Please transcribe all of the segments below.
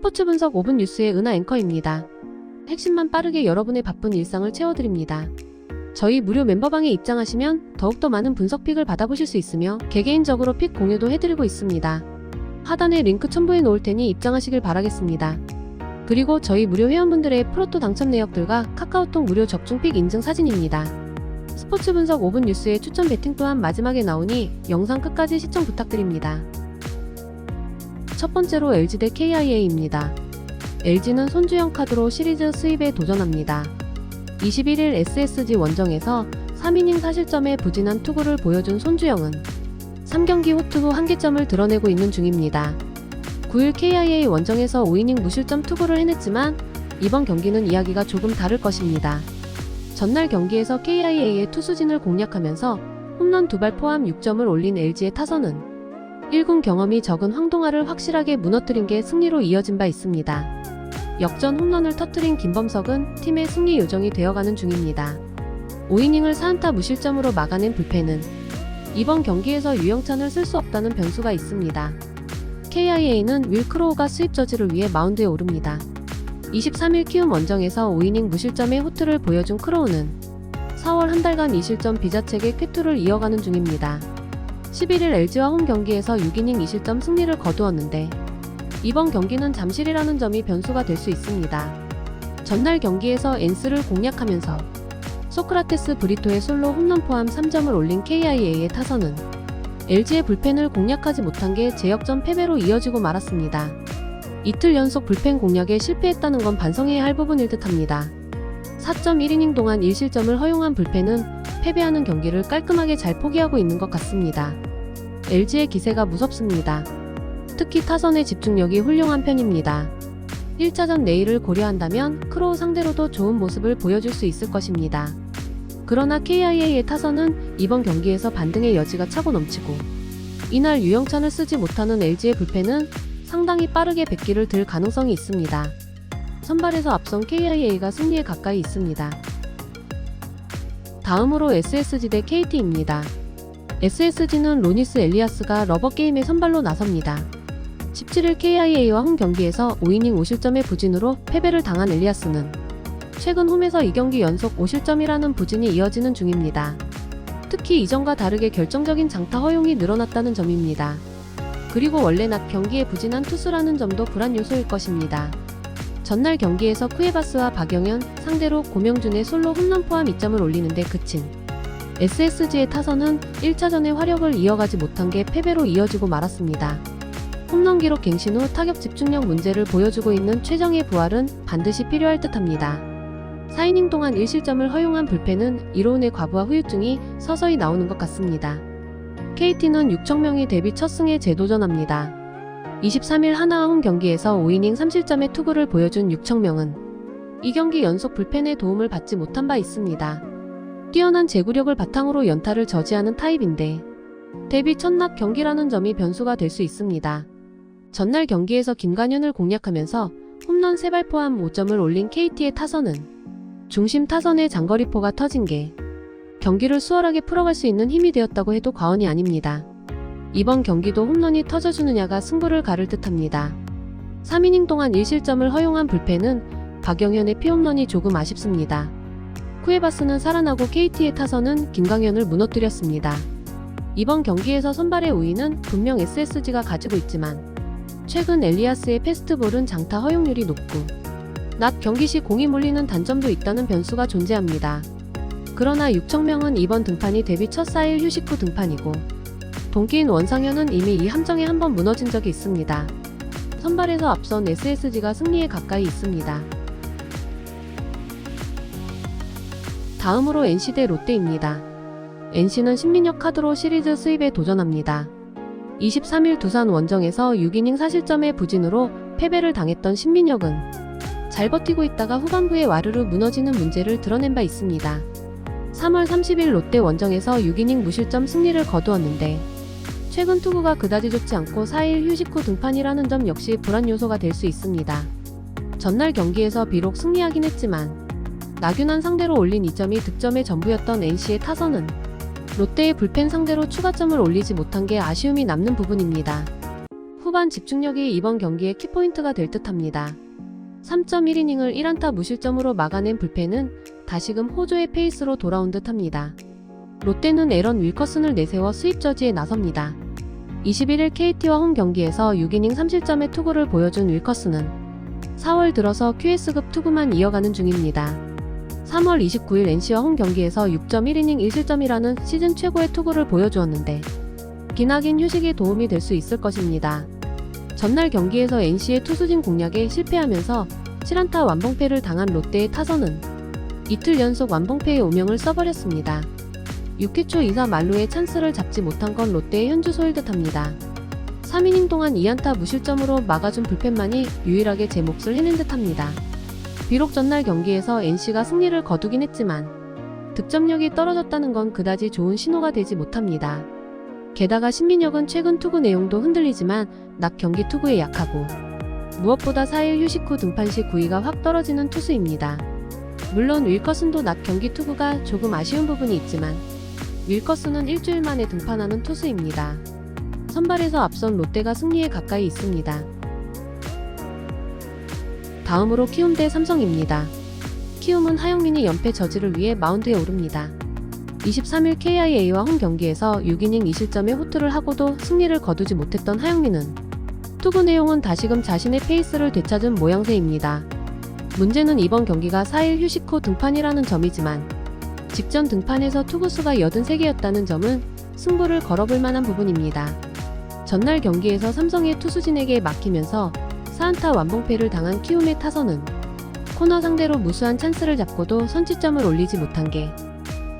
스포츠 분석 5분 뉴스의 은하 앵커입니다. 핵심만 빠르게 여러분의 바쁜 일상을 채워드립니다. 저희 무료 멤버방에 입장하시면 더욱더 많은 분석 픽을 받아보실 수 있으며 개개인적으로 픽 공유도 해드리고 있습니다. 하단에 링크 첨부해 놓을 테니 입장하시길 바라겠습니다. 그리고 저희 무료 회원분들의 프로토 당첨 내역들과 카카오톡 무료 적중 픽 인증 사진입니다. 스포츠 분석 5분 뉴스의 추천 배팅 또한 마지막에 나오니 영상 끝까지 시청 부탁드립니다. 첫 번째로 LG 대 KIA입니다. LG는 손주영 카드로 시리즈 수입에 도전합니다. 21일 SSG 원정에서 3이닝 4실점의 부진한 투구를 보여준 손주영은 3경기 호투 후 한계점을 드러내고 있는 중입니다. 9일 KIA 원정에서 5이닝 무실점 투구를 해냈지만 이번 경기는 이야기가 조금 다를 것입니다. 전날 경기에서 KIA의 투수진을 공략하면서 홈런 2발 포함 6점을 올린 LG의 타선은 1군 경험이 적은 황동아를 확실하게 무너뜨린 게 승리로 이어진 바 있습니다. 역전 홈런을 터뜨린 김범석은 팀의 승리 요정이 되어가는 중입니다. 5이닝을 4안타 무실점으로 막아낸 불펜은 이번 경기에서 유영찬을 쓸 수 없다는 변수가 있습니다. KIA는 윌 크로우가 수입 저지를 위해 마운드에 오릅니다. 23일 키움 원정에서 5이닝 무실점의 호투를 보여준 크로우는 4월 한 달간 2실점 비자책의 쾌투를 이어가는 중입니다. 11일 LG와 홈 경기에서 6이닝 2실점 승리를 거두었는데 이번 경기는 잠실이라는 점이 변수가 될 수 있습니다. 전날 경기에서 엔스를 공략하면서 소크라테스 브리토의 솔로 홈런 포함 3점을 올린 KIA의 타선은 LG의 불펜을 공략하지 못한 게 제역전 패배로 이어지고 말았습니다. 이틀 연속 불펜 공략에 실패했다는 건 반성해야 할 부분일 듯합니다. 4.1이닝 동안 1실점을 허용한 불펜은 패배하는 경기를 깔끔하게 잘 포기하고 있는 것 같습니다. LG의 기세가 무섭습니다. 특히 타선의 집중력이 훌륭한 편입니다. 1차전 내일을 고려한다면 크로우 상대로도 좋은 모습을 보여줄 수 있을 것입니다. 그러나 KIA의 타선은 이번 경기에서 반등의 여지가 차고 넘치고 이날 유영찬을 쓰지 못하는 LG의 불펜은 상당히 빠르게 백기를 들 가능성이 있습니다. 선발에서 앞선 KIA가 승리에 가까이 있습니다. 다음으로 SSG 대 KT입니다. SSG는 로니스 엘리아스가 러버게임에 선발로 나섭니다. 17일 KIA와 홈 경기에서 5이닝 5실점의 부진으로 패배를 당한 엘리아스는 최근 홈에서 2경기 연속 5실점이라는 부진이 이어지는 중입니다. 특히 이전과 다르게 결정적인 장타 허용이 늘어났다는 점입니다. 그리고 원래 낮 경기에 부진한 투수라는 점도 불안 요소일 것입니다. 전날 경기에서 쿠에바스와 박영현 상대로 고명준의 솔로 홈런 포함 2점을 올리는데 그친 SSG의 타선은 1차전의 화력을 이어가지 못한 게 패배로 이어지고 말았습니다. 홈런 기록 갱신 후 타격 집중력 문제를 보여주고 있는 최정의 부활은 반드시 필요할 듯합니다. 4이닝 동안 1실점을 허용한 불펜은 이로운의 과부하 후유증이 서서히 나오는 것 같습니다. KT는 육청명이 데뷔 첫 승에 재도전합니다. 23일 하나와 홈 경기에서 5이닝 3실점의 투구를 보여준 육청명은 2경기 연속 불펜의 도움을 받지 못한 바 있습니다. 뛰어난 제구력을 바탕으로 연타를 저지하는 타입인데 데뷔 첫날 경기라는 점이 변수가 될 수 있습니다. 전날 경기에서 김관현을 공략하면서 홈런 3발 포함 5점을 올린 KT의 타선은 중심 타선의 장거리포가 터진 게 경기를 수월하게 풀어갈 수 있는 힘이 되었다고 해도 과언이 아닙니다. 이번 경기도 홈런이 터져주느냐가 승부를 가를 듯합니다. 3이닝 동안 1실점을 허용한 불펜은 박영현의 피홈런이 조금 아쉽습니다. 쿠에바스는 살아나고 KT의 타선은 김광현을 무너뜨렸습니다. 이번 경기에서 선발의 우위는 분명 SSG가 가지고 있지만 최근 엘리아스의 패스트볼은 장타 허용률이 높고 낮 경기 시 공이 몰리는 단점도 있다는 변수가 존재합니다. 그러나 육청명은 이번 등판이 데뷔 첫 4일 휴식 후 등판이고 동기인 원상현은 이미 이 함정에 한번 무너진 적이 있습니다. 선발에서 앞선 SSG가 승리에 가까이 있습니다. 다음으로 NC 대 롯데입니다. NC는 신민혁 카드로 시리즈 수입에 도전합니다. 23일 두산 원정에서 6이닝 4실점의 부진으로 패배를 당했던 신민혁은 잘 버티고 있다가 후반부에 와르르 무너지는 문제를 드러낸 바 있습니다. 3월 30일 롯데 원정에서 6이닝 무실점 승리를 거두었는데 최근 투구가 그다지 좋지 않고 4일 휴식 후 등판이라는 점 역시 불안 요소가 될 수 있습니다. 전날 경기에서 비록 승리하긴 했지만 나균환 상대로 올린 2점이 득점의 전부였던 NC의 타선은 롯데의 불펜 상대로 추가점을 올리지 못한 게 아쉬움이 남는 부분입니다. 후반 집중력이 이번 경기의 키포인트가 될 듯합니다. 3.1이닝을 1안타 무실점으로 막아낸 불펜은 다시금 호조의 페이스로 돌아온 듯합니다. 롯데는 에런 윌커슨을 내세워 수입 저지에 나섭니다. 21일 KT와 홈 경기에서 6이닝 3실점의 투구를 보여준 윌커슨은 4월 들어서 QS급 투구만 이어가는 중입니다. 3월 29일 NC와 홈 경기에서 6.1이닝 1실점이라는 시즌 최고의 투구를 보여주었는데 기나긴 휴식에 도움이 될 수 있을 것입니다. 전날 경기에서 NC의 투수진 공략에 실패하면서 7안타 완봉패를 당한 롯데의 타선은 이틀 연속 완봉패의 오명을 써버렸습니다. 6회 초 2사 만루의 찬스를 잡지 못한 건 롯데의 현주소일 듯합니다. 3이닝 동안 2안타 무실점으로 막아준 불펜만이 유일하게 제 몫을 해낸 듯합니다. 비록 전날 경기에서 NC가 승리를 거두긴 했지만 득점력이 떨어졌다는 건 그다지 좋은 신호가 되지 못합니다. 게다가 신민혁은 최근 투구 내용도 흔들리지만 낮 경기 투구에 약하고 무엇보다 4일 휴식 후 등판 시 구위가 확 떨어지는 투수입니다. 물론 윌커슨도 낮 경기 투구가 조금 아쉬운 부분이 있지만 윌커슨은 일주일 만에 등판하는 투수입니다. 선발에서 앞선 롯데가 승리에 가까이 있습니다. 다음으로 키움 대 삼성입니다. 키움은 하영민이 연패 저지를 위해 마운드에 오릅니다. 23일 KIA와 홈 경기에서 6이닝 2실점의 호투를 하고도 승리를 거두지 못했던 하영민은 투구 내용은 다시금 자신의 페이스를 되찾은 모양새입니다. 문제는 이번 경기가 4일 휴식 후 등판이라는 점이지만 직전 등판에서 투구수가 83개였다는 점은 승부를 걸어볼 만한 부분입니다. 전날 경기에서 삼성의 투수진에게 막히면서 4안타 완봉패를 당한 키움의 타선은 코너 상대로 무수한 찬스를 잡고도 선취점을 올리지 못한 게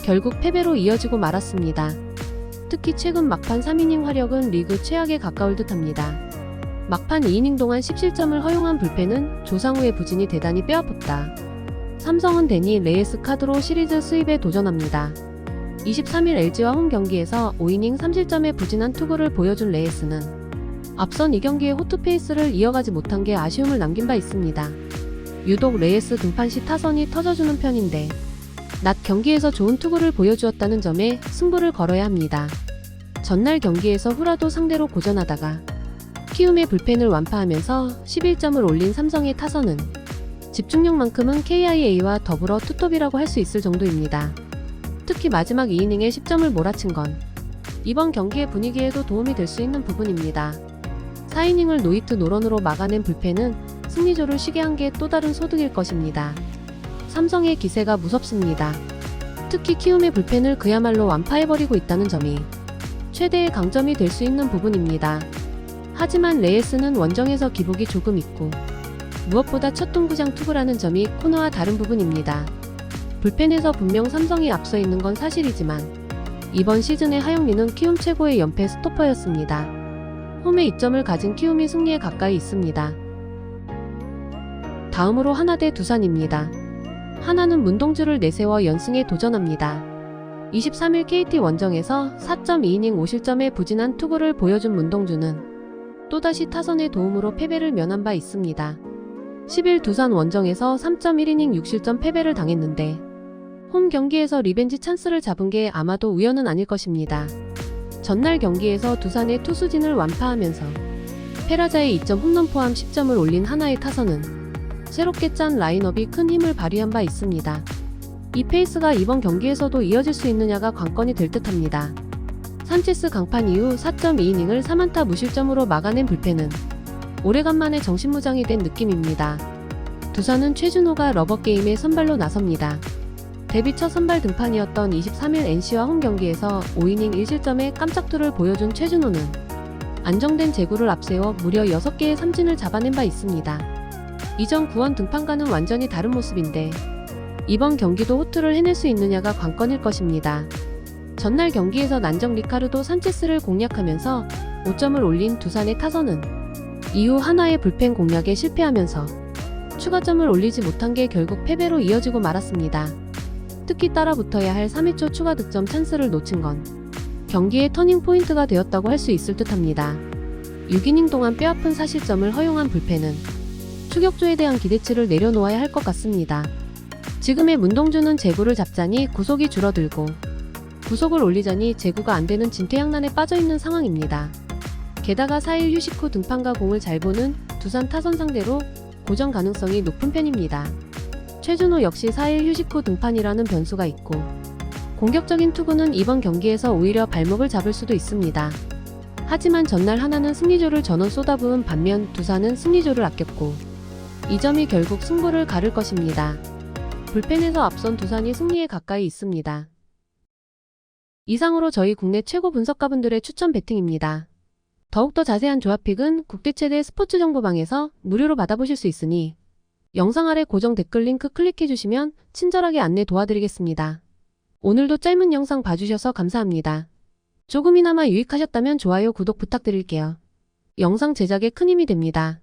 결국 패배로 이어지고 말았습니다. 특히 최근 막판 3이닝 화력은 리그 최악에 가까울 듯합니다. 막판 2이닝 동안 10실점을 허용한 불펜은 조상우의 부진이 대단히 뼈아팠다. 삼성은 데니 레이스 카드로 시리즈 수입에 도전합니다. 23일 LG와 홈 경기에서 5이닝 3실점의 부진한 투구를 보여준 레이스는 앞선 2경기의 호투 페이스를 이어가지 못한 게 아쉬움을 남긴 바 있습니다. 유독 레이스 등판 시 타선이 터져주는 편인데 낮 경기에서 좋은 투구를 보여주었다는 점에 승부를 걸어야 합니다. 전날 경기에서 후라도 상대로 고전하다가 키움의 불펜을 완파하면서 11점을 올린 삼성의 타선은 집중력만큼은 KIA와 더불어 투톱이라고 할 수 있을 정도입니다. 특히 마지막 2이닝에 10점을 몰아친 건 이번 경기의 분위기에도 도움이 될 수 있는 부분입니다. 4이닝을 노히트 노런으로 막아낸 불펜은 승리조를 쉬게 한 게 또 다른 소득일 것입니다. 삼성의 기세가 무섭습니다. 특히 키움의 불펜을 그야말로 완파해버리고 있다는 점이 최대의 강점이 될 수 있는 부분입니다. 하지만 레이스는 원정에서 기복이 조금 있고 무엇보다 첫 동구장 투구라는 점이 코너와 다른 부분입니다. 불펜에서 분명 삼성이 앞서 있는 건 사실이지만 이번 시즌의 하영민은 키움 최고의 연패 스토퍼였습니다. 홈에 이점을 가진 키움이 승리에 가까이 있습니다. 다음으로 하나 대 두산입니다. 하나는 문동주를 내세워 연승에 도전합니다. 23일 KT 원정에서 4.2이닝 5실점의 부진한 투구를 보여준 문동주는 또다시 타선의 도움으로 패배를 면한 바 있습니다. 10일 두산 원정에서 3.1이닝 6실점 패배를 당했는데 홈 경기에서 리벤지 찬스를 잡은 게 아마도 우연은 아닐 것입니다. 전날 경기에서 두산의 투수진을 완파하면서 페라자의 2점 홈런 포함 10점을 올린 하나의 타선은 새롭게 짠 라인업이 큰 힘을 발휘한 바 있습니다. 이 페이스가 이번 경기에서도 이어질 수 있느냐가 관건이 될 듯합니다. 산체스 강판 이후 4.2이닝을 3안타 무실점으로 막아낸 불펜은 오래간만에 정신무장이 된 느낌입니다. 두산은 최준호가 러버게임에 선발로 나섭니다. 데뷔 첫 선발 등판이었던 23일 NC와 홈 경기에서 5이닝 1실점의 깜짝투를 보여준 최준호는 안정된 제구를 앞세워 무려 6개의 삼진을 잡아낸 바 있습니다. 이전 구원 등판과는 완전히 다른 모습인데 이번 경기도 호투를 해낼 수 있느냐가 관건일 것입니다. 전날 경기에서 난정 리카르도 산체스를 공략하면서 5점을 올린 두산의 타선은 이후 하나의 불펜 공략에 실패하면서 추가점을 올리지 못한 게 결국 패배로 이어지고 말았습니다. 특히 따라붙어야 할 3회 초 추가 득점 찬스를 놓친 건 경기의 터닝 포인트가 되었다고 할 수 있을 듯합니다. 6이닝 동안 뼈아픈 사실점을 허용한 불펜은 추격조에 대한 기대치를 내려놓아야 할 것 같습니다. 지금의 문동주는 제구를 잡자니 구속이 줄어들고 구속을 올리자니 제구가 안되는 진퇴양난에 빠져있는 상황입니다. 게다가 4일 휴식 후 등판과 공을 잘 보는 두산 타선 상대로 고정 가능성이 높은 편입니다. 최준호 역시 4일 휴식 후 등판이라는 변수가 있고 공격적인 투구는 이번 경기에서 오히려 발목을 잡을 수도 있습니다. 하지만 전날 하나는 승리조를 전원 쏟아부은 반면 두산은 승리조를 아꼈고 이 점이 결국 승부를 가를 것입니다. 불펜에서 앞선 두산이 승리에 가까이 있습니다. 이상으로 저희 국내 최고 분석가분들의 추천 배팅입니다. 더욱더 자세한 조합픽은 국대 최대 스포츠 정보방에서 무료로 받아보실 수 있으니 영상 아래 고정 댓글 링크 클릭해주시면 친절하게 안내 도와드리겠습니다. 오늘도 짧은 영상 봐주셔서 감사합니다. 조금이나마 유익하셨다면 좋아요, 구독 부탁드릴게요. 영상 제작에 큰 힘이 됩니다.